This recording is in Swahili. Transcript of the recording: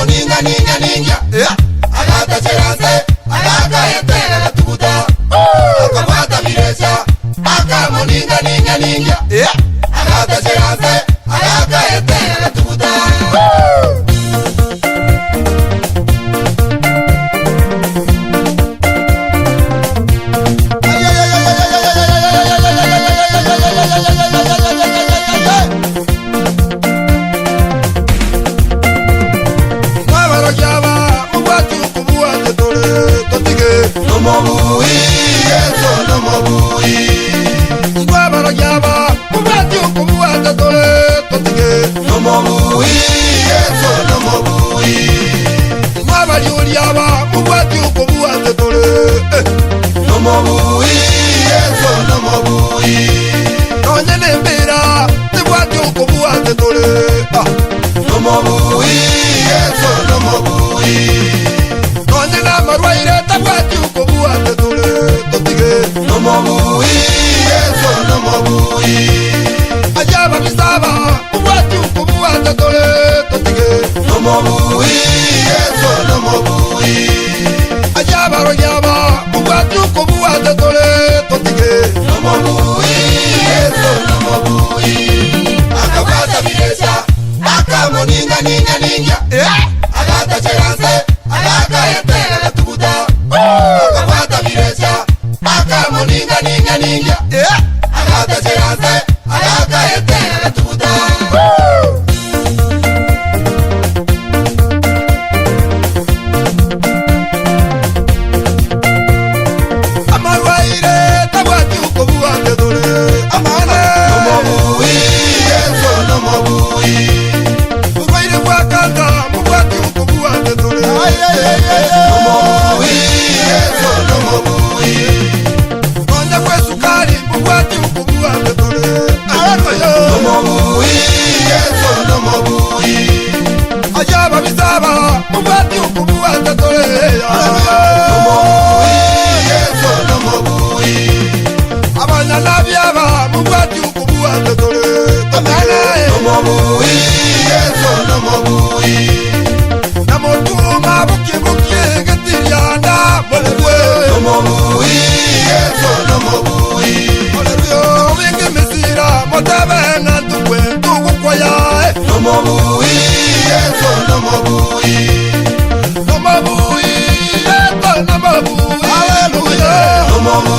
Ninja ninja ninja, agata cherase, agaka yetera la tukuta. Akapata miresa, akamo ninja ninja ninja, agata cherase, agaka yetera la tukuta. Ninja ninja ninja, agata cherase, agaka yetera la tukuta. Akapata miresa, akamo ninja ninja ninja, agata cherase, agaka yetera la tukuta. Amawaire tabati ukobuwa ndedole, amane. Nomobui, yeso nomobui. Hallelujah.